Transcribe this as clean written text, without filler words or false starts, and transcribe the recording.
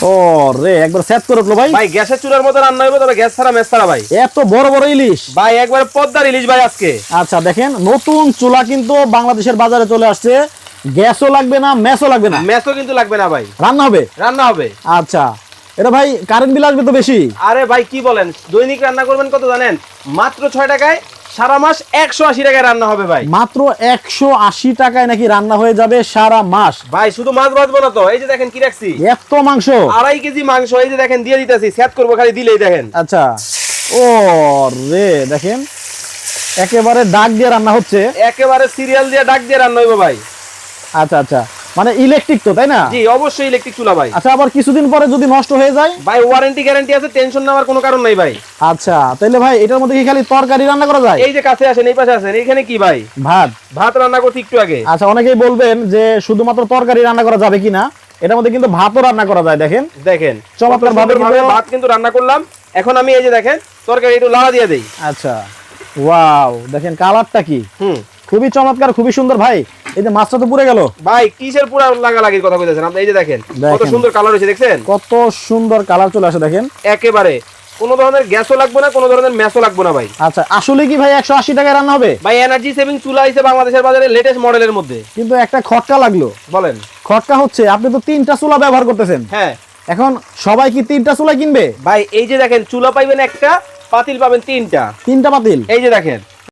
ও রে, একবার সেট করে উঠলো ভাই। ভাই গ্যাসের চুলার মধ্যে রান্না হবে, তবে গ্যাস ছাড়া মেস ছাড়া ভাই। এত বড় বড় ইলিশ ভাই একবারে পদ্মার ইলিশ ভাই আজকে। আচ্ছা দেখেন, নতুন চুলা কিন্তু বাংলাদেশের বাজারে চলে আসছে। গ্যাসও লাগবে না, মেসও লাগবে না, মেসও কিন্তু লাগবে না ভাই, রান্না হবে। রান্না হবে। আচ্ছা, এটা ভাই কারেন্ট বিল আসবে তো বেশি? আরে ভাই কি বলেন, দৈনিক রান্না করবেন কত জানেন? মাত্র 6 টাকায় সারা মাস 180 টাকায় রান্না হবে ভাই। মাত্র 180 টাকায় নাকি রান্না হয়ে যাবে সারা মাস? ভাই শুধু মাছ ভাজবো না তো, এই যে দেখেন কি রাখছি, এত মাংস, 2.5 কেজি মাংস, এই যে দেখেন দিয়ে দিতেছি, সেট করবো খালি দিলেই দেখেন। আচ্ছা, ও রে দেখেন, একেবারে ডাক দিয়ে রান্না হচ্ছে, একেবারে সিরিয়াল দিয়ে ডাক দিয়ে রান্না হইবো ভাই। আচ্ছা আচ্ছা, মানে ইলেকট্রিক তো, তাই না? জি অবশ্যই ইলেকট্রিক চুলা ভাই। আচ্ছা, আবার কিছুদিন পরে যদি নষ্ট হয়ে যায়? ভাই ওয়ারেন্টি গ্যারান্টি আছে, টেনশন নেওয়ার কোনো কারণ নাই ভাই। আচ্ছা, তাহলে ভাই এটার মধ্যে কি খালি তরকারি রান্না করা যায়? এই যে কাছে আসেন, এই পাশে আসেন, এখানে কি ভাই ভাত? ভাত রান্না করছি একটু আগে। আচ্ছা, অনেকেই বলবেন যে শুধুমাত্র তরকারি রান্না করা যাবে কিনা, এটার মধ্যে কিন্তু ভাতও রান্না করা যায়। দেখেন দেখেন চমৎকার ভাবে ভাত কিন্তু রান্না করলাম। এখন আমি এই যে দেখেন তরকারি একটু লাড়া দিয়ে দেই। আচ্ছা, ওয়াও, দেখেন কালারটা কি খুবই চমৎকার, খুবই সুন্দর। ভাই এই যে মাছটা তো পুড়ে গেল। ভাই কিসের পুরা লাগালাগির কথা কইতেছেন আপনি? এই যে দেখেন কত সুন্দর কালার হয়েছে, দেখছেন কত সুন্দর কালার চলে আসে দেখেন। একেবারে কোনো ধরনের গ্যাসও লাগবে না, কোনো ধরনের মেসও লাগবে না ভাই। আচ্ছা, আসলে কি ভাই 180 টাকায় রান্না হবে? ভাই এনার্জি সেভিং চুলা আইছে বাংলাদেশের বাজারে লেটেস্ট মডেলের মধ্যে। কিন্তু একটা খটকা লাগলো। বলেন। খটকা হচ্ছে আপনি তো 3টা চুলা ব্যবহার করতেছেন। হ্যাঁ, এখন সবাই কি 3টা চুলা কিনবে? ভাই এই যে দেখেন চুলা পাইবেন একটা, পাতিল পাবেন 3টা। 3টা পাতিল? এই যে দেখেন